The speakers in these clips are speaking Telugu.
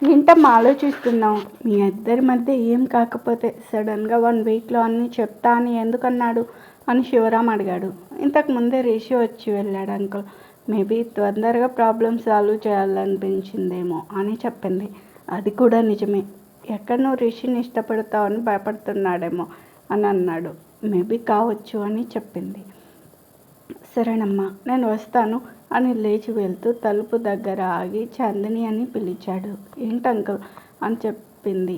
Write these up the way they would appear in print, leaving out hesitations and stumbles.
ఏంటమ్మా ఆలోచిస్తున్నావు? మీ ఇద్దరి మధ్య ఏం కాకపోతే సడన్గా 1 వీక్లో అన్నీ చెప్తా అని ఎందుకన్నాడు అని శివరాం అడిగాడు. ఇంతకుముందే రిషి వచ్చి వెళ్ళాడు అంకుల్. మేబీ తొందరగా ప్రాబ్లమ్ సాల్వ్ చేయాలనిపించిందేమో అని చెప్పింది. అది కూడా నిజమే. ఎక్కడ నువ్వు రిషిని ఇష్టపడతావని భయపడుతున్నాడేమో అని అన్నాడు. మేబీ కావచ్చు అని చెప్పింది. సరేనమ్మా, నేను వస్తాను అని లేచి వెళ్తూ తలుపు దగ్గర ఆగి చాందిని అని పిలిచాడు. ఏంటంకుల్ అని చెప్పింది.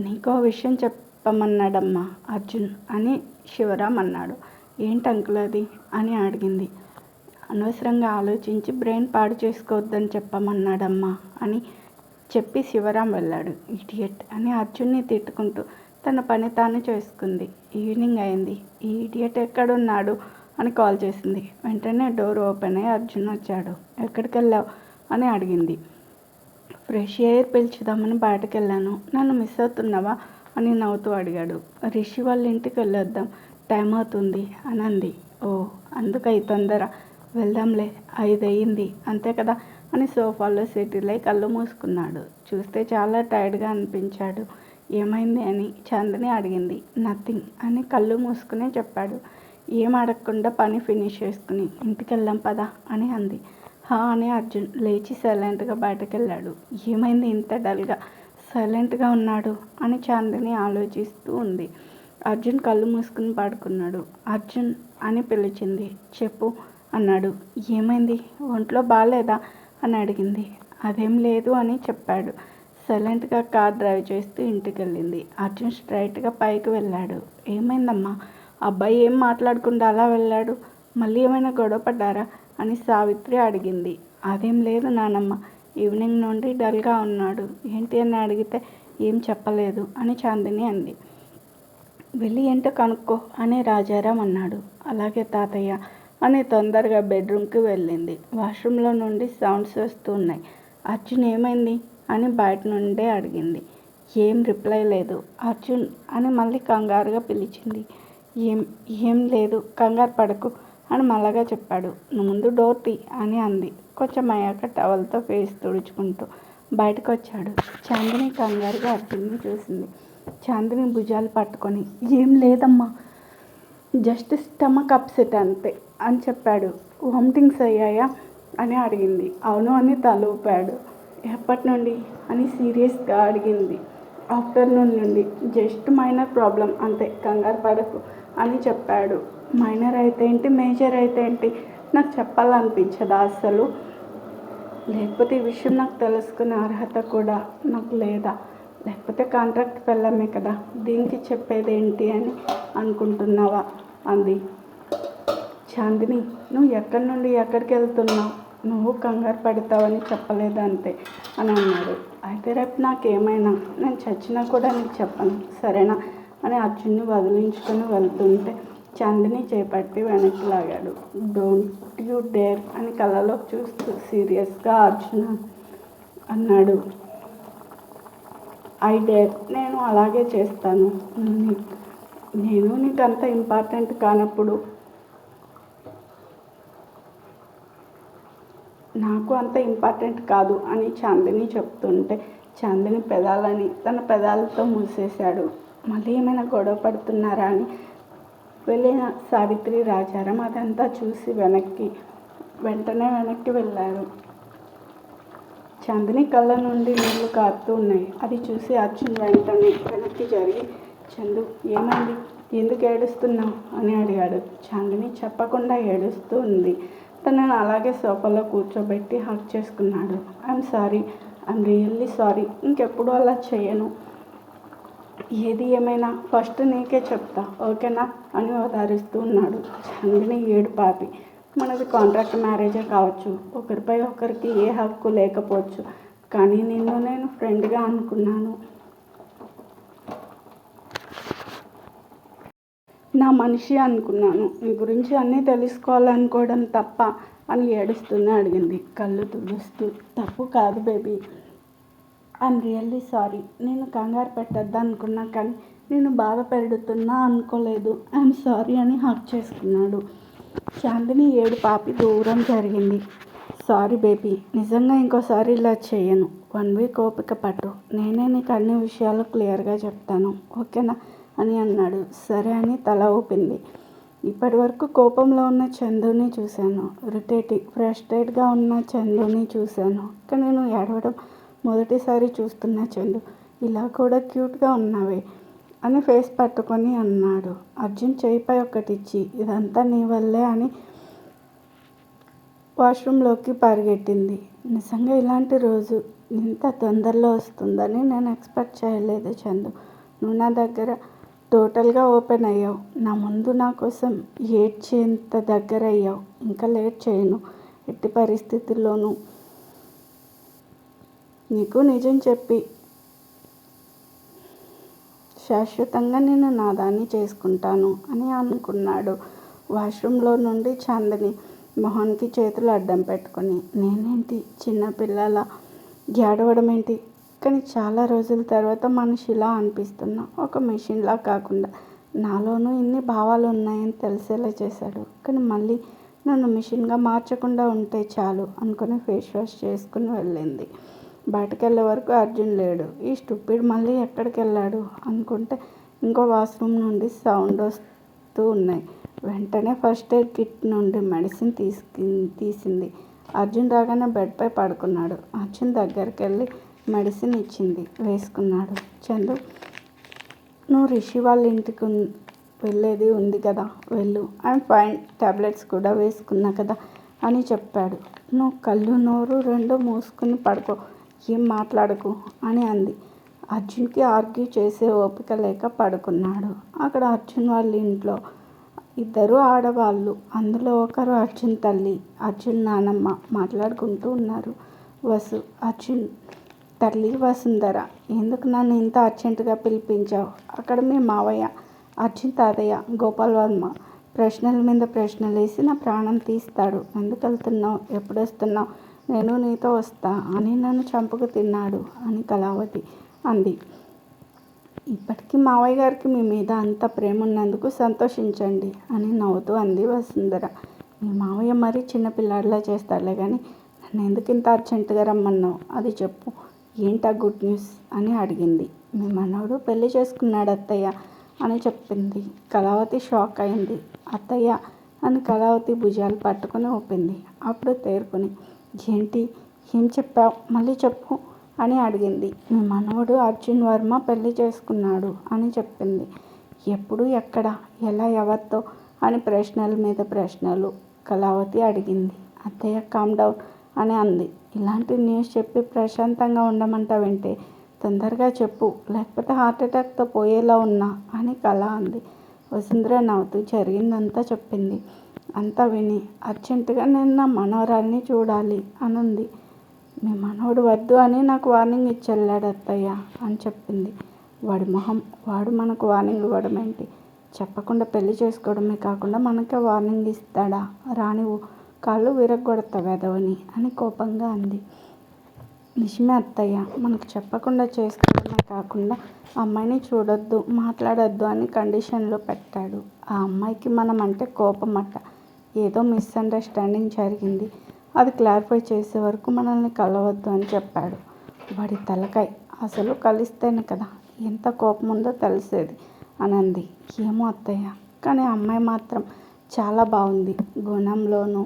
నీకో విషయం చెప్పమన్నాడమ్మా అర్జున్ అని శివరాం అన్నాడు. ఏంటంకుల్ అది అని అడిగింది. అనవసరంగా ఆలోచించి బ్రెయిన్ పాడు చేసుకోవద్దని చెప్పమన్నాడమ్మా అని చెప్పి శివరాం వెళ్ళాడు. ఇడియట్ అని అర్జున్ని తిట్టుకుంటూ తన పని తాను చేసుకుంది. ఈవినింగ్ అయింది. ఈ ఇడియట్ ఎక్కడున్నాడు అని కాల్ చేసింది. వెంటనే డోర్ ఓపెన్ అయ్యి అర్జున్ వచ్చాడు. ఎక్కడికి వెళ్ళావు అని అడిగింది. ఫ్రెష్ ఎయిర్ పీల్చుదామని బయటకు వెళ్ళాను. నన్ను మిస్ అవుతున్నావా అని నవ్వుతూ అడిగాడు. రిషి వాళ్ళ ఇంటికి వెళ్ళొద్దాం, టైం అవుతుంది అని అంది. ఓ, అందుకై తొందర, వెళ్దాంలే, 5 అయ్యింది అంతే కదా అని సోఫాలో సెటిల్ అయి కళ్ళు మూసుకున్నాడు. చూస్తే చాలా టైర్డ్గా అనిపించాడు. ఏమైంది అని చాందిని అడిగింది. నథింగ్ అని కళ్ళు మూసుకునే చెప్పాడు. ఏం అడగకుండా పని ఫినిష్ చేసుకుని ఇంటికి వెళ్దాం పదా అని అంది. హా అని అర్జున్ లేచి సైలెంట్గా బయటకు వెళ్ళాడు. ఏమైంది ఇంత డల్గా సైలెంట్గా ఉన్నాడు అని చాందిని ఆలోచిస్తూ ఉంది. అర్జున్ కళ్ళు మూసుకుని పడుకున్నాడు. అర్జున్ అని పిలిచింది. చెప్పు అన్నాడు. ఏమైంది, ఒంట్లో బాగాలేదా అని అడిగింది. అదేం లేదు అని చెప్పాడు. సైలెంట్గా కార్ డ్రైవ్ చేస్తూ ఇంటికి వెళ్ళింది. అర్జున్ స్ట్రైట్గా పైకి వెళ్ళాడు. ఏమైందమ్మా, అబ్బాయి ఏం మాట్లాడకుండా అలా వెళ్ళాడు? మళ్ళీ ఏమైనా గొడవ పడ్డారా అని సావిత్రి అడిగింది. అదేం లేదు నానమ్మ, ఈవినింగ్ నుండి డల్గా ఉన్నాడు. ఏంటి అని అడిగితే ఏం చెప్పలేదు అని చాందిని అంది. వెళ్ళి ఏంటో కనుక్కో అని రాజారాం అన్నాడు. అలాగే తాతయ్య అని తొందరగా బెడ్రూమ్కి వెళ్ళింది. వాష్రూమ్లో నుండి సౌండ్స్ వస్తున్నాయి. అర్జున్ ఏమైంది అని బయట నుండే అడిగింది. ఏం రిప్లై లేదు. అర్జున్ అని మళ్ళీ కంగారుగా పిలిచింది. ఏం లేదు, కంగారు పడకు అని మళ్ళగా చెప్పాడు. నువ్వు ముందు డోర్ తీ అని అంది. కొంచెం అయ్యాక టవల్తో ఫేస్ తుడుచుకుంటూ బయటకు వచ్చాడు. చాందిని కంగారుగా అర్జున్ని చూసింది. చాందిని భుజాలు పట్టుకొని ఏం లేదమ్మా, జస్ట్ స్టమక్ అప్సెట్ అంతే అని చెప్పాడు. వామిటింగ్స్ అయ్యాయా అని అడిగింది. అవును అని తల ఊపాడు. ఎప్పటి నుండి అని సీరియస్గా అడిగింది. ఆఫ్టర్నూన్ నుండి. జస్ట్ మైనర్ ప్రాబ్లం అంతే, కంగారు పడకు అని చెప్పాడు. మైనర్ అయితే ఏంటి, మేజర్ అయితే ఏంటి, నాకు చెప్పాలనిపించదా అసలు? లేకపోతే ఈ విషయం నాకు తెలుసుకునే అర్హత కూడా నాకు లేదా? లేకపోతే కాంట్రాక్ట్ వెళ్ళామే కదా, దీనికి చెప్పేది ఏంటి అని అనుకుంటున్నావా అంది. చాందిని, నువ్వు ఎక్కడి నుండి ఎక్కడికి వెళ్తున్నావు? నువ్వు కంగారు పడతావని చెప్పలేదంతే అని అన్నాడు. అయితే రేపు నాకేమైనా నేను చచ్చినా కూడా నీకు చెప్పను, సరేనా అని అర్జున్ని వదిలించుకొని వెళ్తుంటే చాందిని చేపట్టి వెనక్కి లాగాడు. డోంట్ యూ డేర్ అని కళ్ళలో చూస్తూ సీరియస్గా అర్జున్ అన్నాడు. ఐ డేర్, నేను అలాగే చేస్తాను. నేను నీకు అంత ఇంపార్టెంట్ కానప్పుడు నాకు అంత ఇంపార్టెంట్ కాదు అని చాందిని చెప్తుంటే చాందిని పెదాలని తన పెదాలతో మూసేశాడు. మళ్ళీ ఏమైనా గొడవ పడుతున్నారా అని వెళ్ళిన సావిత్రి రాజారాం అదంతా చూసి వెంటనే వెనక్కి వెళ్ళారు. చాందిని కళ్ళ నుండి నీళ్లు కారుతూ ఉన్నాయి. అది చూసి అర్జున్ వెంటనే వెనక్కి జరిగి చందు ఏమైంది, ఎందుకు ఏడుస్తున్నావు అని అడిగాడు. చాందిని చెప్పకుండా ఏడుస్తూ ఉంది. తనను అలాగే సోఫాలో కూర్చోబెట్టి హగ్ చేసుకున్నాడు. I'm sorry, I'm really sorry, ఇంకెప్పుడు అలా చేయను. ఏది ఏమైనా ఫస్ట్ నీకే చెప్తా, ఓకేనా అని ఓదారుస్తూ ఉన్నాడు. చాందిని ఏడు పాపి. మనది కాంట్రాక్ట్ మ్యారేజే కావచ్చు, ఒకరిపై ఒకరికి ఏ హక్కు లేకపోవచ్చు, కానీ నిన్ను నేను ఫ్రెండ్గా అనుకున్నాను, నా మనిషి అనుకున్నాను. నీ గురించి అన్నీ తెలుసుకోవాలనుకోవడం తప్ప అని ఏడుస్తూనే అడిగింది కళ్ళు తుడుస్తూ. తప్పు కాదు బేబీ, ఐఎమ్ రియల్లీ సారీ. నేను కంగారు పెట్టద్దు అనుకున్నా, కానీ నేను బాధ పెడుతున్నా అనుకోలేదు. ఐఎమ్ సారీ అని హక్ చేసుకున్నాడు. చాందిని ఏడు పాపి దూరం జరిగింది. సారీ బేబీ, నిజంగా ఇంకోసారి ఇలా చేయను. 1 వీక్ ఓపిక పట్టు, నేనే నీకు అన్ని విషయాలు క్లియర్గా చెప్తాను, ఓకేనా అని అన్నాడు. సరే అని తల ఊపింది. ఇప్పటి వరకు కోపంలో ఉన్న చందుని చూశాను, ఫ్రస్ట్రేట్గా ఉన్న చందుని చూశాను, కానీ నేను ఏడవడం మొదటిసారి చూస్తున్న చందు. ఇలా కూడా క్యూట్గా ఉన్నావే అని ఫేస్ పట్టుకొని అన్నాడు. అర్జున్ చేయిపై ఒకటిచ్చి, ఇదంతా నీ వల్లే అని వాష్రూమ్లోకి పరిగెట్టింది. నిజంగా ఇలాంటి రోజు ఇంత తొందరలో వస్తుందని నేను ఎక్స్పెక్ట్ చేయలేదు చందు. నువ్వు నా దగ్గర టోటల్గా ఓపెన్ అయ్యావు. నా ముందు నా కోసం ఏడ్చేంత దగ్గర అయ్యావు. ఇంకా లేట్ చేయను. ఎట్టి పరిస్థితుల్లోనూ నీకు నిజం చెప్పి శాశ్వతంగా నేను నాదాన్ని చేసుకుంటాను అని అనుకున్నాడు. వాష్రూమ్లో నుండి చాందిని మొహానికి చేతులు అడ్డం పెట్టుకొని, నేనేంటి చిన్నపిల్లల ఏడవడం ఏంటి? కానీ చాలా రోజుల తర్వాత మనిషిలా అనిపిస్తున్నా, ఒక మెషిన్లా కాకుండా. నాలోనూ ఇన్ని భావాలు ఉన్నాయని తెలిసేలా చేశాడు. కానీ మళ్ళీ నన్ను మిషన్గా మార్చకుండా ఉంటే చాలు అనుకుని ఫేస్ వాష్ చేసుకుని వెళ్ళింది. బయటకు వెళ్ళే వరకు అర్జున్ లేడు. ఈ స్టూపిడ్ మళ్ళీ ఎక్కడికి వెళ్ళాడు అనుకుంటే ఇంకో వాష్రూమ్ నుండి సౌండ్ వస్తూ ఉన్నాయి. వెంటనే ఫస్ట్ ఎయిడ్ కిట్ నుండి మెడిసిన్ తీసింది. అర్జున్ రాగానే బెడ్పై పడుకున్నాడు. అర్జున్ దగ్గరికి వెళ్ళి మెడిసిన్ ఇచ్చింది, వేసుకున్నాడు. చందు, నువ్వు రిషి వాళ్ళ ఇంటికి వెళ్ళేది ఉంది కదా, వెళ్ళు. ఐఎమ్ ఫైన్, టాబ్లెట్స్ కూడా వేసుకున్నా కదా అని చెప్పాడు. నువ్వు కళ్ళు నోరు రెండు మూసుకుని పడుకో, ఏం మాట్లాడకు అని అంది. అర్జున్కి ఆర్గ్యూ చేసే ఓపిక లేక పడుకున్నాడు. అక్కడ అర్జున్ వాళ్ళ ఇంట్లో 2 ఆడవాళ్ళు, అందులో ఒకరు అర్జున్ తల్లి, అర్జున్ నానమ్మ మాట్లాడుకుంటూ ఉన్నారు. అర్జున్ తల్లి వసుంధర, ఎందుకు నన్ను ఇంత అర్జెంటుగా పిలిపించావు? అక్కడ మీ మావయ్య, అర్జున్ తాతయ్య గోపాల్ వర్మ ప్రశ్నల మీద ప్రశ్నలు వేసి నా ప్రాణం తీస్తాడు. ఎందుకు వెళ్తున్నావు, ఎప్పుడు వస్తున్నావు, నేను నీతో వస్తా అని నన్ను చంపుకు తిన్నాడు అని కళావతి అంది. ఇప్పటికీ మావయ్య గారికి మీ మీద అంత ప్రేమ ఉన్నందుకు సంతోషించండి అని నవ్వుతూ అంది వసుంధర. మీ మావయ్య మరీ చిన్నపిల్లాడిలా చేస్తాడులే కానీ నన్ను ఎందుకు ఇంత అర్జెంటుగా రమ్మన్నావు, అది చెప్పు, ఏంటా గుడ్ న్యూస్ అని అడిగింది. మీ మనవడు పెళ్లి చేసుకున్నాడు అత్తయ్య అని చెప్పింది. కళావతి షాక్ అయింది. అత్తయ్య అని కళావతి భుజాలు పట్టుకుని ఊపింది. అప్పుడు తేరుకుని, ఏంటి, ఏం చెప్పావు, మళ్ళీ చెప్పు అని అడిగింది. మీ మనవడు అర్జున్ వర్మ పెళ్లి చేసుకున్నాడు అని చెప్పింది. ఎప్పుడు, ఎక్కడ, ఎలా, ఎవరితో అని ప్రశ్నల మీద ప్రశ్నలు కళావతి అడిగింది. అత్తయ్య కామ్ డౌన్ అని అంది. ఇలాంటి న్యూస్ చెప్పి ప్రశాంతంగా ఉండమంటావేంటే, తొందరగా చెప్పు, లేకపోతే హార్ట్ అటాక్తో పోయేలా ఉన్నా అని కళ అంది. వసుంధర నవ్వుతూ జరిగిందంతా చెప్పింది. అంతా విని అర్జెంటుగా నేను నా మనవరాల్ని చూడాలి అనుంది. మీ మనవడు వద్దు అని నాకు వార్నింగ్ ఇచ్చి వెళ్ళాడు అత్తయ్య అని చెప్పింది. వాడి మొహం, వాడు మనకు వార్నింగ్ ఇవ్వడం ఏంటి? చెప్పకుండా పెళ్లి చేసుకోవడమే కాకుండా మనకే వార్నింగ్ ఇస్తాడా? రానివ్వు, కాళ్ళు విరగ్గొడతా వెధవని అని కోపంగా అంది. నిజమే అత్తయ్య, మనకు చెప్పకుండా చేసుకోవడమే కాకుండా అమ్మాయిని చూడొద్దు, మాట్లాడొద్దు అని కండిషన్లో పెట్టాడు. ఆ అమ్మాయికి మనం అంటే కోపం అట్ట. ఏదో మిస్అండర్స్టాండింగ్ జరిగింది, అది క్లారిఫై చేసే వరకు మనల్ని కలవద్దు అని చెప్పాడు. వాడి తలకాయ, అసలు కలిస్తేనే కదా ఎంత కోపం ఉందో తెలిసేది అని అంది. ఏమో అత్తయ్య, కానీ అమ్మాయి మాత్రం చాలా బాగుంది, గుణంలోనూ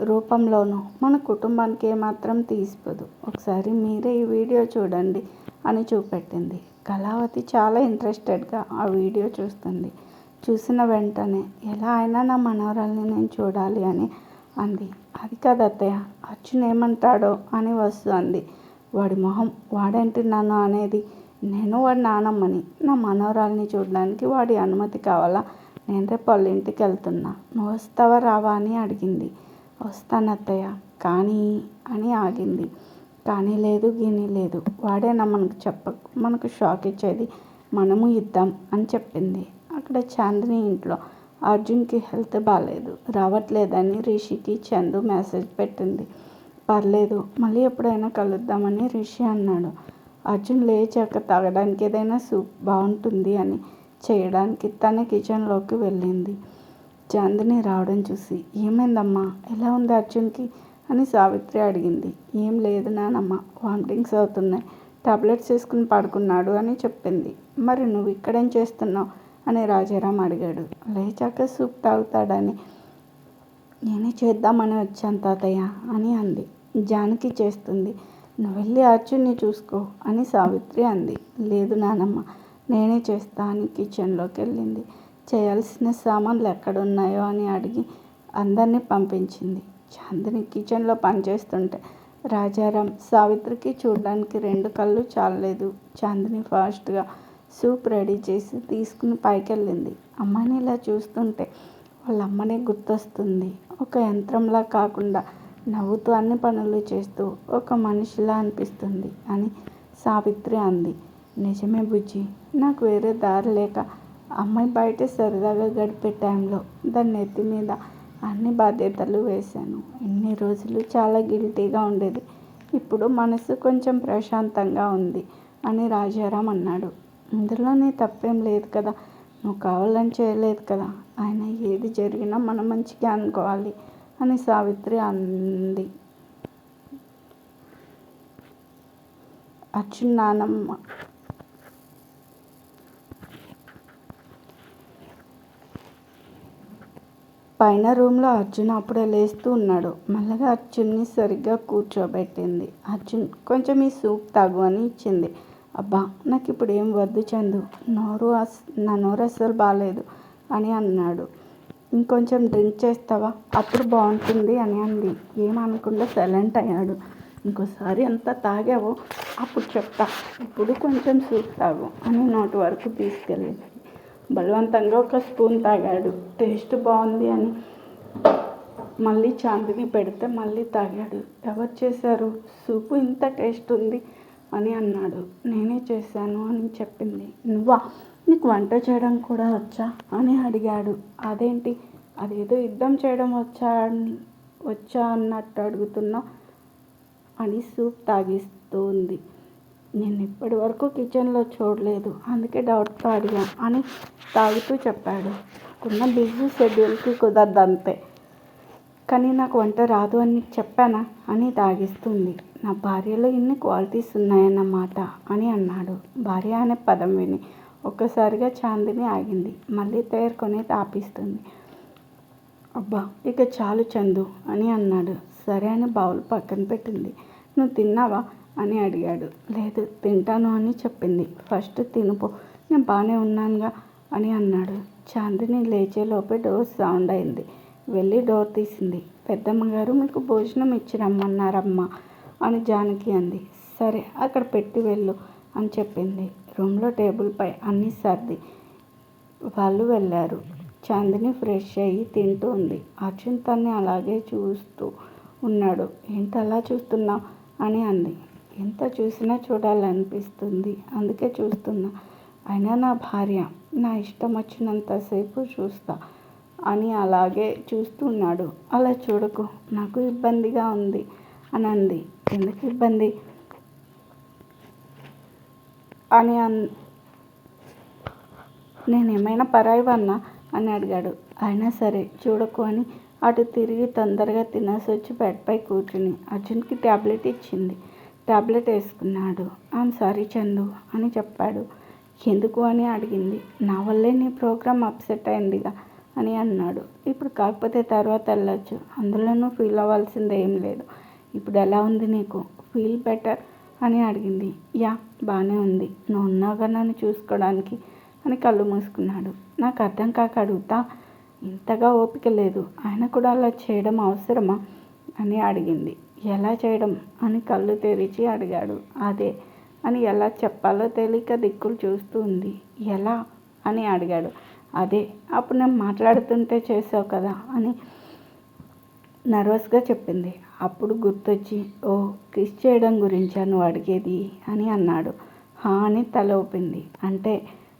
రూపంలోనూ మన కుటుంబానికి ఏమాత్రం తీసిపోదు. ఒకసారి మీరే ఈ వీడియో చూడండి అని చూపెట్టింది. కళావతి చాలా ఇంట్రెస్టెడ్గా ఆ వీడియో చూస్తుంది. చూసిన వెంటనే ఎలా అయినా నా మనవరాల్ని నేను చూడాలి అని అంది. అది కాదు అత్తయ్య, అర్జున్ ఏమంటాడో అని వస్తు అంది. వాడి మొహం, వాడేంటి నన్ను అనేది? నేను వాడి నానమ్మని, నా మనవరాల్ని చూడడానికి వాడి అనుమతి కావాలా? నేను రేపు వాళ్ళ ఇంటికి వెళ్తున్నా, నువ్వు వస్తావా రావా అని అడిగింది. వస్తాను అత్తయ్య, కానీ అని ఆగింది. కానీ లేదు, గిని లేదు, వాడేనా మనకు షాక్ ఇచ్చేది, మనము ఇద్దాం అని చెప్పింది. అక్కడ చాందిని ఇంట్లో అర్జున్కి హెల్త్ బాగాలేదు, రావట్లేదని రిషికి చందు మెసేజ్ పెట్టింది. పర్లేదు, మళ్ళీ ఎప్పుడైనా కలుద్దామని రిషి అన్నాడు. అర్జున్ లేచాక తాగడానికి ఏదైనా సూప్ బాగుంటుంది అని చేయడానికి తన కిచెన్లోకి వెళ్ళింది. చాందిని రావడం చూసి, ఏమైందమ్మా, ఎలా ఉంది అర్జున్కి అని సావిత్రి అడిగింది. ఏం లేదు నానమ్మ, వామిటింగ్స్ అవుతున్నాయి, టాబ్లెట్స్ వేసుకుని పడుకున్నాడు అని చెప్పింది. మరి నువ్వు ఇక్కడేం చేస్తున్నావు అని రాజారాం అడిగాడు. లేచాక సూప్ తాగుతాడని నేనే చేద్దామని వచ్చాను తాతయ్య అని అంది. జానకి చేస్తుంది, నువ్వు వెళ్ళి అర్జున్ని చూసుకో అని సావిత్రి అంది. లేదు నానమ్మ, నేనే చేస్తా అని కిచెన్లోకి వెళ్ళింది. చేయాల్సిన సామాన్లు ఎక్కడున్నాయో అని అడిగి అందరినీ పంపించింది. చాందిని కిచెన్లో పనిచేస్తుంటే రాజారాం సావిత్రికి చూడడానికి 2 కళ్ళు చాలలేదు. చాందిని ఫాస్ట్గా సూప్ రెడీ చేసి తీసుకుని పైకెళ్ళింది. అమ్మని ఇలా చూస్తుంటే వాళ్ళ అమ్మనే గుర్తొస్తుంది. ఒక యంత్రంలా కాకుండా నవ్వుతూ అన్ని పనులు చేస్తూ ఒక మనిషిలా అనిపిస్తుంది అని సావిత్రి అంది. నిజమే బుజ్జి, నాకు వేరే దారి లేక అమ్మాయి బయట సరదాగా గడిపే టైంలో దాని నెత్తి మీద అన్ని బాధ్యతలు వేశాను. ఇన్ని రోజులు చాలా గిల్టీగా ఉండేది. ఇప్పుడు మనసు కొంచెం ప్రశాంతంగా ఉంది అని రాజారాం అన్నాడు. ఇందులో నీ తప్పేం లేదు కదా, నువ్వు కావాలని చేయలేదు కదా, ఆయన ఏది జరిగినా మన మంచిగా అనుకోవాలి అని సావిత్రి అంది. అర్జున్ నానమ్మ పైన రూమ్లో అర్జున్ అప్పుడే లేస్తూ ఉన్నాడు. మెల్లగా అర్జున్ని సరిగ్గా కూర్చోబెట్టింది. అర్జున్, కొంచెం ఈ సూప్ తాగు అని ఇచ్చింది. అబ్బా, నాకు ఇప్పుడు ఏం వద్దు చందు, నా నోరు అస్సలు బాగాలేదు అని అన్నాడు. ఇంకొంచెం డ్రింక్ చేస్తావా, అప్పుడు బాగుంటుంది అని అంది. ఏమనకుండా సైలెంట్ అయ్యాడు. ఇంకోసారి ఎంత తాగావో అప్పుడు చెప్తా, ఇప్పుడు కొంచెం సూప్ తాగు అని నోటి వరకు తీసుకెళ్ళింది. బలవంతంగా ఒక స్పూన్ తాగాడు. టేస్ట్ బాగుంది అని మళ్ళీ చాందిని పెడితే మళ్ళీ తాగాడు. ఎవరు చేశారు సూపు, ఇంత టేస్ట్ ఉంది అని అన్నాడు. నేనే చేశాను అని చెప్పింది. నువ్వా, నీకు వంట చేయడం కూడా వచ్చా అని అడిగాడు. అదేంటి, అదేదో యుద్ధం చేయడం వచ్చా అన్నట్టు అడుగుతున్నావు అని సూప్ తాగిస్తుంది. నేను ఇప్పటి వరకు కిచెన్లో చూడలేదు, అందుకే డౌట్తో అడిగా అని తాగుతూ చెప్పాడు. నాకున్న బిజీ షెడ్యూల్కి కుదరదంతే, కానీ నాకు వంట రాదు అని నీకు చెప్పానా అని తాగిస్తుంది. నా భార్యలో ఇన్ని క్వాలిటీస్ ఉన్నాయన్నమాట అని అన్నాడు. భార్య అనే పదం విని ఒక్కసారిగా చాందిని ఆగింది. మళ్ళీ తేరుకొని తాపిస్తుంది. అబ్బా, ఇక చాలు చందు అని అన్నాడు. సరే అని బౌల్ పక్కన పెట్టింది. నువ్వు తిన్నావా అని అడిగాడు. లేదు, తింటాను అని చెప్పింది. ఫస్ట్ తినుపో, నేను బాగానే ఉన్నానుగా అని అన్నాడు. చాందిని లేచేలోపే డోర్ సౌండ్ అయింది. వెళ్ళి డోర్ తీసింది. పెద్దమ్మగారు మీకు భోజనం ఇచ్చి రమ్మన్నారమ్మా అని జానకి అంది. సరే, అక్కడ పెట్టి వెళ్ళు అని చెప్పింది. రూమ్లో టేబుల్పై అన్నీ సర్ది వాళ్ళు వెళ్ళారు. చాందిని ఫ్రెష్ అయ్యి తింటూ ఉంది. అర్జున్ తన్ని అలాగే చూస్తూ ఉన్నాడు. ఏంటి అలా చూస్తున్నావు అని అంది. ఎంత చూసినా చూడాలనిపిస్తుంది, అందుకే చూస్తున్నా. అయినా నా భార్య, నా ఇష్టం వచ్చినంతసేపు చూస్తా అని అలాగే చూస్తున్నాడు. అలా చూడకు, నాకు ఇబ్బందిగా ఉంది అని అంది. ఎందుకు ఇబ్బంది అని నేనేమైనా పరాయివన్నా అని అడిగాడు. అయినా సరే చూడకు అని అటు తిరిగి తొందరగా తినేసి వచ్చి బెడ్పై కూర్చుని అర్జున్కి ట్యాబ్లెట్ ఇచ్చింది. ట్యాబ్లెట్ వేసుకున్నాడు. ఐఎమ్ సారీ చందు అని చెప్పాడు. ఎందుకు అని అడిగింది. నా వల్లే నీ ప్రోగ్రామ్ అప్సెట్ అయిందిగా అని అన్నాడు. ఇప్పుడు కాకపోతే తర్వాత వెళ్ళొచ్చు, అందులోనూ ఫీల్ అవ్వాల్సింది ఏం లేదు. ఇప్పుడు ఎలా ఉంది నీకు, ఫీల్ బెటర్ అని అడిగింది. యా, బాగానే ఉంది, నువ్వు ఉన్నావుగా నన్ను చూసుకోవడానికి అని కళ్ళు మూసుకున్నాడు. నాకు అర్థం కాక అడుగుతా, ఇంతగా ఓపిక లేదు, ఆయన కూడా అలా చేయడం అవసరమా అని అడిగింది. ఎలా చేయడం అని కళ్ళు తెరిచి అడిగాడు. అదే అని ఎలా చెప్పాలో తెలియక దిక్కులు చూస్తూ ఉంది. ఎలా అని అడిగాడు. అదే, అప్పుడు నేను మాట్లాడుతుంటే చేసావు కదా అని నర్వస్గా చెప్పింది. అప్పుడు గుర్తొచ్చి, ఓ కిస్ చేయడం గురించా నువ్వు అడిగేది అని అన్నాడు. హా అని తల ఊపింది. అంటే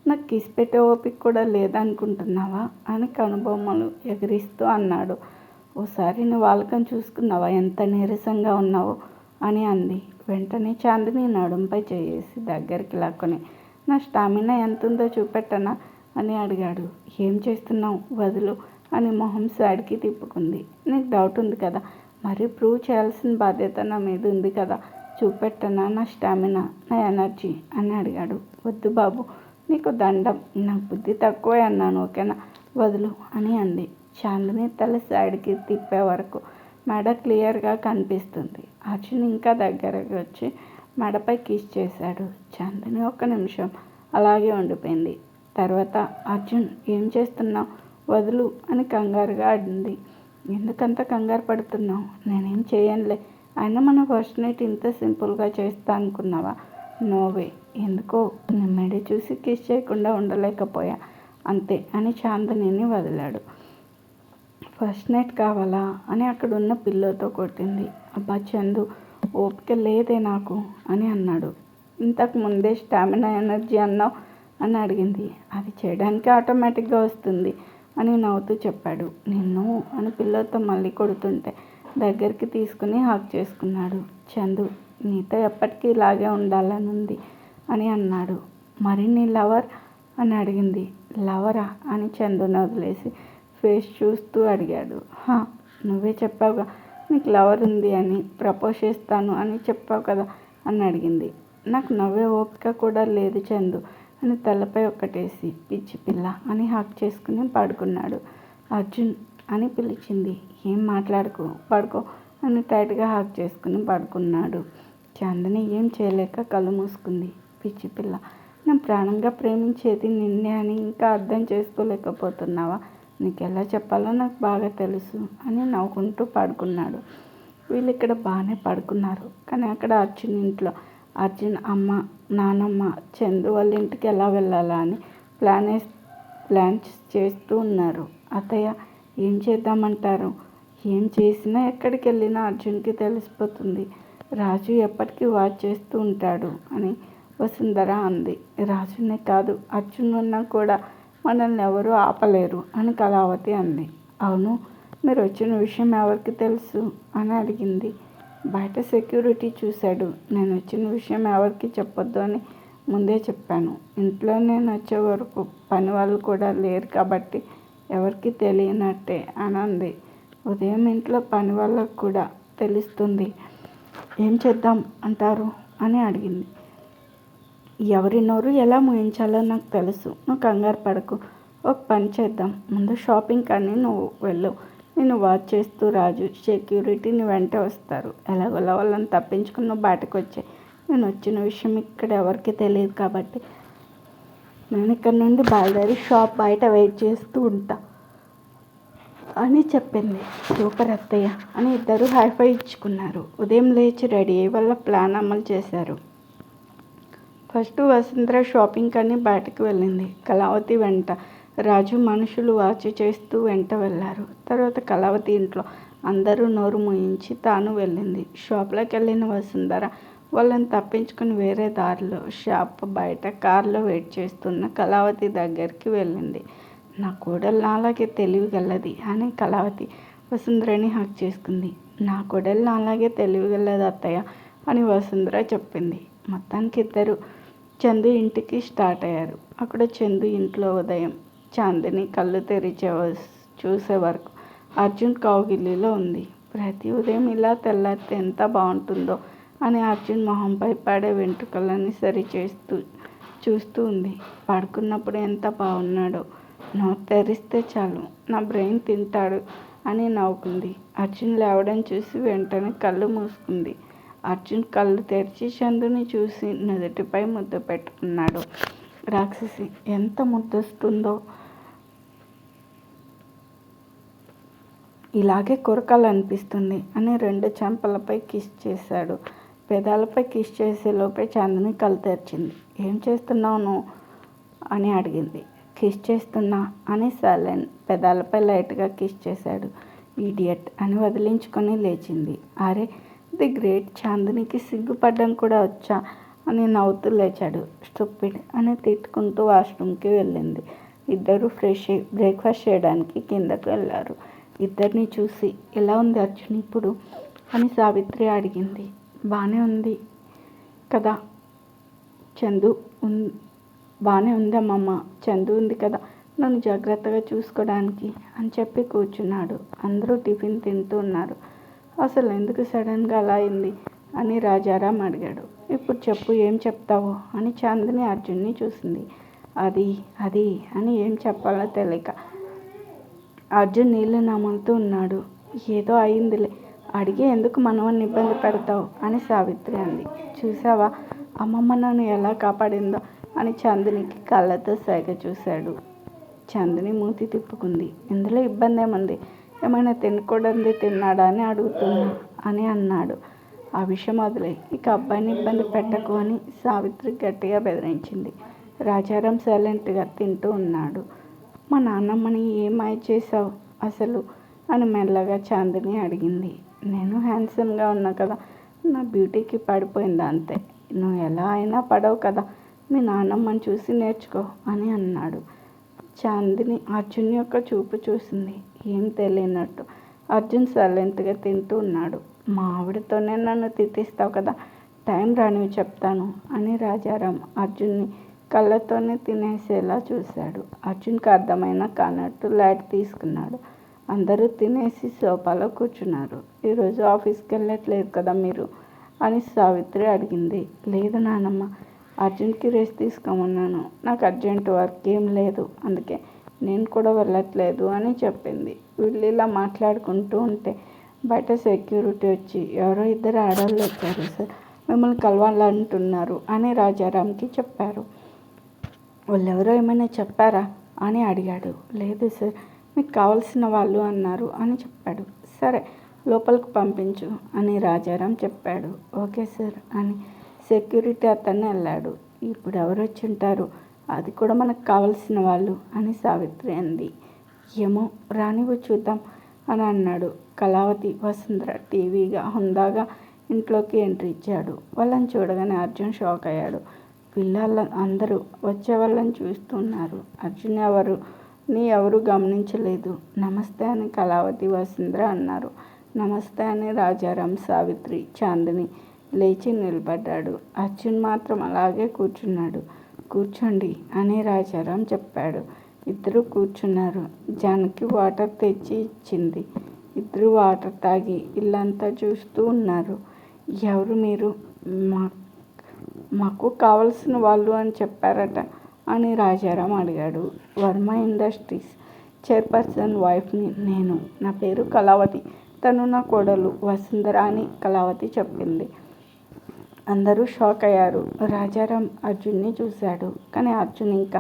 నాకు కిస్ పెట్టే ఓపిక కూడా లేదనుకుంటున్నావా అని కనుబొమ్మలు ఎగిరిస్తూ అన్నాడు. ఓసారి నువ్వు వాళ్ళకని చూసుకున్నావా ఎంత నీరసంగా ఉన్నావో అని అంది. వెంటనే చాందిని నడుంపై చేసి దగ్గరికి లాక్కొని, నా స్టామినా ఎంత ఉందో చూపెట్టనా అని అడిగాడు. ఏం చేస్తున్నావు, వదులు అని మొహం సైడ్కి తిప్పుకుంది. నీకు డౌట్ ఉంది కదా మరి ప్రూవ్ చేయాల్సిన బాధ్యత నా మీద ఉంది కదా, చూపెట్టనా నా స్టామినా, నా ఎనర్జీ అని అడిగాడు. వద్దు బాబు, నీకు దండం, నాకు బుద్ధి తక్కువే అన్నాను, ఓకేనా, వదులు అని అంది. చాందిని తల సైడ్కి తిప్పే వరకు మెడ క్లియర్గా కనిపిస్తుంది. అర్జున్ ఇంకా దగ్గరగా వచ్చి మెడపై కిస్ చేశాడు. చాందిని 1 నిమిషం అలాగే ఉండిపోయింది. తర్వాత అర్జున్, ఏం చేస్తున్నావు, వదులు అని కంగారుగా అడింది. ఎందుకంత కంగారు పడుతున్నావు, నేనేం చేయనులే, అయినా మన ఫస్ట్ నైట్ ఇంత సింపుల్గా చేస్తా అనుకున్నావా, నోవే, ఎందుకో నీ మెడ చూసి కిస్ చేయకుండా ఉండలేకపోయా అంతే అని చాందినిని వదిలాడు. ఫస్ట్ నైట్ కావాలా అని అక్కడ ఉన్న పిల్లోతో కొట్టింది. అబ్బా చందు, ఓపిక లేదే నాకు అని అన్నాడు. ఇంతకు ముందే స్టామినా ఎనర్జీ అన్నావు అని అడిగింది. అది చేయడానికి ఆటోమేటిక్గా వస్తుంది అని నవ్వుతూ చెప్పాడు. నిన్ను అని పిల్లతో మళ్ళీ కొడుతుంటే దగ్గరికి తీసుకుని హాక్ చేసుకున్నాడు. చందు, నీతో ఎప్పటికీ ఇలాగే ఉండాలనుంది అని అన్నాడు. మరి నీ లవర్ అని అడిగింది. లవరా అని చందుని వదిలేసి ఫేస్ చూస్తూ అడిగాడు. నువ్వే చెప్పావుగా నీకు లవర్ ఉంది అని, ప్రపోజ్ చేస్తాను అని చెప్పావు కదా అని అడిగింది. నాకు నవ్వే ఓపిక కూడా లేదు చందు అని తలపై ఒక్కటేసి పిచ్చి పిల్ల అని హాక్ చేసుకుని పడుకున్నాడు. అర్జున్ అని పిలిచింది. ఏం మాట్లాడుకో, పడుకో అని టైట్గా హాక్ చేసుకుని పడుకున్నాడు. చాందిని ఏం చేయలేక కళ్ళు మూసుకుంది. పిచ్చి పిల్ల, నేను ప్రాణంగా ప్రేమించేది నిన్నే అని ఇంకా అర్థం చేసుకోలేకపోతున్నావా, నీకు ఎలా చెప్పాలో నాకు బాగా తెలుసు అని నవ్వుకుంటూ పడుకున్నాడు. వీళ్ళు ఇక్కడ బాగానే పడుకున్నారు. కానీ అక్కడ అర్జున్ ఇంట్లో అర్జున్ అమ్మ, నానమ్మ చందు వాళ్ళ ఇంటికి ఎలా వెళ్ళాలా అని ప్లాన్స్ చేస్తూ ఉన్నారు. అత్తయ్య, ఏం చేద్దామంటారు, ఏం చేసినా ఎక్కడికి వెళ్ళినా అర్జున్కి తెలిసిపోతుంది, రాజు ఎప్పటికీ వాచ్ చేస్తూ ఉంటాడు అని వసుంధర అంది. రాజునే కాదు, అర్జున్ ఉన్నా కూడా మనల్ని ఎవరూ ఆపలేరు అని కళావతి అంది. అవును, మీరు వచ్చిన విషయం ఎవరికి తెలుసు అని అడిగింది. బయట సెక్యూరిటీ చూశాడు. నేను వచ్చిన విషయం ఎవరికి చెప్పొద్దు అని ముందే చెప్పాను. ఇంట్లో నేను వచ్చే వరకు పని వాళ్ళు కూడా లేరు కాబట్టి ఎవరికి తెలియనట్టే అని అంది. ఉదయం ఇంట్లో పని వాళ్ళకు కూడా తెలుస్తుంది, ఏం చేద్దాం అంటారు అని అడిగింది. ఎవరి నోరు ఎలా ముయించాలో నాకు తెలుసు, నువ్వు కంగారు పడకు, ఒక పని చేద్దాం, ముందు షాపింగ్ కానీ నువ్వు వెళ్ళు, నేను వాచ్ చేస్తూ రాజు సెక్యూరిటీని వెంట వస్తారు, ఎలాగోలా వాళ్ళని తప్పించుకుని నువ్వు బయటకు వచ్చాయి, నేను వచ్చిన విషయం ఇక్కడ ఎవరికి తెలియదు కాబట్టి నేను ఇక్కడ నుండి బయలుదేరి షాప్ బయట వెయిట్ చేస్తూ ఉంటా అని చెప్పింది. సూపర్ అత్తయ్య అని ఇద్దరు హైఫై ఇచ్చుకున్నారు. ఉదయం లేచి రెడీ అయ్యి వాళ్ళ ప్లాన్ అమలు చేశారు. ఫస్ట్ వసుంధర షాపింగ్ అని బయటకు వెళ్ళింది. కళావతి వెంట రాజు మనుషులు వాచ్ చేస్తూ వెంట వెళ్ళారు. తర్వాత కళావతి ఇంట్లో అందరూ నోరు మూయించి తాను వెళ్ళింది. షాప్లోకి వెళ్ళిన వసుంధర వాళ్ళని తప్పించుకుని వేరే దారిలో షాప్ బయట కారులో వెయిట్ చేస్తున్న కళావతి దగ్గరికి వెళ్ళింది. నా కోడలు నాలాగే తెలివిగలది అని కళావతి వసుంధరని హక్ చేసుకుంది. నా కోడలు నాలాగే తెలివిగలది అత్తయ్య అని వసుంధర చెప్పింది. మొత్తానికి ఇద్దరు చందు ఇంటికి స్టార్ట్ అయ్యారు. అక్కడ చందు ఇంట్లో ఉదయం చాందిని కళ్ళు తెరిచే చూసే వరకు అర్జున్ కౌగిలిలో ఉంది. ప్రతి ఉదయం ఇలా తెల్లారితే ఎంత బాగుంటుందో అని అర్జున్ మొహంపై పడే వెంట్రుకలని సరి చూస్తూ ఉంది. పడుకున్నప్పుడు ఎంత బాగున్నాడో, నోరు తెరిస్తే చాలు నా బ్రెయిన్ తింటాడు అని నవ్వుకుంది. అర్జున్ లేవడం చూసి వెంటనే కళ్ళు మూసుకుంది. అర్జున్ కళ్ళు తెరిచి చందుని చూసి నుదుటిపై ముద్దు పెట్టుకున్నాడు. రాక్షసి, ఎంత ముద్దొస్తుందో, ఇలాగే కొరకాలనిపిస్తుంది అని 2 చెంపలపై కిస్ చేశాడు. పెదాలపై కిస్ చేసేలోపే చాందిని కళ్ళు తెరిచింది. ఏం చేస్తున్నావు నువ్వు అని అడిగింది. కిస్ చేస్తున్నా అని సైలెంట్ పెదాలపై లైట్గా కిస్ చేశాడు. ఈడియట్ అని వదిలించుకొని లేచింది. అరే ది గ్రేట్, చాందినికి సిగ్గుపడ్డం కూడా వచ్చా అని నవ్వుతూ లేచాడు. స్టూపిడ్ అని తిట్టుకుంటూ వాష్రూమ్కి వెళ్ళింది. ఇద్దరు ఫ్రెష్ అయ్యి బ్రేక్ఫాస్ట్ చేయడానికి కిందకు వెళ్ళారు. ఇద్దరిని చూసి ఎలా ఉంది అర్జున్ ఇప్పుడు అని సావిత్రి అడిగింది. బాగానే ఉంది కదా చందు, బాగానే ఉందమ్మమ్మ, చందు ఉంది కదా నన్ను జాగ్రత్తగా చూసుకోవడానికి అని చెప్పి కూర్చున్నాడు. అందరూ టిఫిన్ తింటూ ఉన్నారు. అసలు ఎందుకు సడన్గా అలా అయింది అని రాజారాం అడిగాడు. ఇప్పుడు చెప్పు, ఏం చెప్తావో అని చాందిని అర్జున్ని చూసింది. అది అది అని ఏం చెప్పాలో తెలియక అర్జున్ నీళ్ళు నములుతూ ఉన్నాడు. ఏదో అయిందిలే, అడిగి ఎందుకు మనవన్ని ఇబ్బంది పెడతావు అని సావిత్రి అంది. చూసావా అమ్మమ్మ నన్ను ఎలా కాపాడిందో అని చాందినికి కళ్ళతో సైగ చూశాడు. చాందిని మూతి తిప్పుకుంది. ఇందులో ఇబ్బంది ఏముంది, ఏమైనా తినకూడదు తిన్నాడా అని అడుగుతున్నా అని అన్నాడు. ఆ విషయం వదిలే, ఇక అబ్బాయిని ఇబ్బంది పెట్టకు అని సావిత్రి గట్టిగా బెదిరించింది. రాజారాం సైలెంట్గా తింటూ ఉన్నాడు. మా నాన్నమ్మని ఏం మాయ చేసావు అసలు అని మెల్లగా చాందిని అడిగింది. నేను హ్యాండ్సమ్గా ఉన్నా కదా, నా బ్యూటీకి పడిపోయింది అంతే. నువ్వు ఎలా అయినా పడవు కదా, మీ నాన్నమ్మని చూసి నేర్చుకో అని అన్నాడు. చాందిని అర్జున్ యొక్క చూపు చూసింది. ఏం తెలియనట్టు. అర్జున్ సైలెంట్గా తింటూ ఉన్నాడు. మా ఆవిడతోనే నన్ను తిట్టిస్తావు కదా, టైం రానివి చెప్తాను అని రాజారాం అర్జున్ని కళ్ళతోనే తినేసేలా చూశాడు. అర్జున్కి అర్థమైన కానట్టు లైట్ తీసుకున్నాడు. అందరూ తినేసి సోఫాలో కూర్చున్నారు. ఈరోజు ఆఫీస్కి వెళ్ళట్లేదు కదా మీరు అని సావిత్రి అడిగింది. లేదు నానమ్మ, అర్జున్కి రెస్ట్ తీసుకోమన్నాను. నాకు అర్జెంట్ వర్క్ ఏం లేదు, అందుకే నేను కూడా వెళ్ళట్లేదు అని చెప్పింది. వీళ్ళు ఇలా మాట్లాడుకుంటూ ఉంటే బయట సెక్యూరిటీ వచ్చి ఎవరో ఇద్దరు ఆడవాళ్ళు వచ్చారు సార్, మిమ్మల్ని కలవాలంటున్నారు అని రాజారాంకి చెప్పారు. వాళ్ళెవరో ఏమైనా చెప్పారా అని అడిగాడు. లేదు సార్, మీకు కావాల్సిన వాళ్ళు అన్నారు అని చెప్పాడు. సరే లోపలికి పంపించు అని రాజారాం చెప్పాడు. ఓకే సార్ అని సెక్యూరిటీ అతన్ని వెళ్ళాడు. ఇప్పుడు ఎవరు వచ్చి ఉంటారు, అది కూడా మనకు కావలసిన వాళ్ళు అని సావిత్రి అంది. ఏమో రానివ్వు చూద్దాం అని అన్నాడు. కళావతి వసుంధర టీవీగా హుందాగా ఇంట్లోకి ఎంట్రీ ఇచ్చాడు. వాళ్ళని చూడగానే అర్జున్ షాక్ అయ్యాడు. పిల్లల అందరూ వచ్చే వాళ్ళని చూస్తున్నారు. అర్జున్ ఎవరు గమనించలేదు. నమస్తే అని కళావతి వసుంధర అన్నారు. నమస్తే అని రాజారాం సావిత్రి చాందిని లేచి నిలబడ్డాడు. అర్జున్ మాత్రం అలాగే కూర్చున్నాడు. కూర్చోండి అని రాజారాం చెప్పాడు. ఇద్దరు కూర్చున్నారు. జానకి వాటర్ తెచ్చి ఇచ్చింది. ఇద్దరు వాటర్ తాగి ఇల్లంతా చూస్తూ ఉన్నారు. ఎవరు మీరు, మాకు కావలసిన వాళ్ళు అని చెప్పారట అని రాజారాం అడిగాడు. వర్మ ఇండస్ట్రీస్ చైర్పర్సన్ వైఫ్ని నేను. నా పేరు కళావతి, తను నా కోడలు వసుంధర అని కళావతి చెప్పింది. అందరూ షాక్ అయ్యారు. రాజారాం అర్జున్ని చూశాడు. కానీ అర్జున్ ఇంకా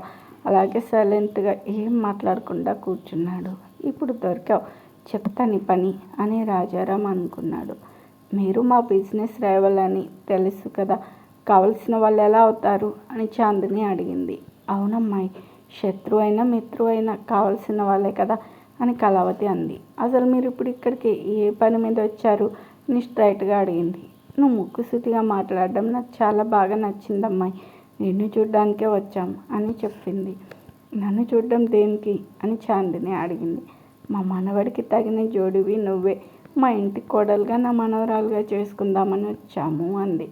అలాగే సైలెంట్గా ఏం మాట్లాడకుండా కూర్చున్నాడు. ఇప్పుడు దొరికావు, చెప్తాను పని అని రాజారాం అనుకున్నాడు. మీరు మా బిజినెస్ రైవల్ అని తెలుసు కదా, కావలసిన వాళ్ళు ఎలా అవుతారు అని చాందిని అడిగింది. అవునమ్మాయి, శత్రువు అయినా మిత్రువు అయినా కావలసిన వాళ్ళే కదా అని కళావతి అంది. అసలు మీరు ఇప్పుడు ఇక్కడికి ఏ పని మీద వచ్చారు అని స్ట్రైట్గా అడిగింది. నువ్వు ముక్కుసూటిగా మాట్లాడడం నాకు చాలా బాగా నచ్చిందమ్మాయి, నిన్ను చూడ్డానికే వచ్చాం అని చెప్పింది. నన్ను చూడడం దేనికి అని చాందిని అడిగింది. మా మనవడికి తగిన జోడివి నువ్వే, మా ఇంటి కోడలుగా నా మనవరాలుగా చేసుకుందామని వచ్చాము అంది.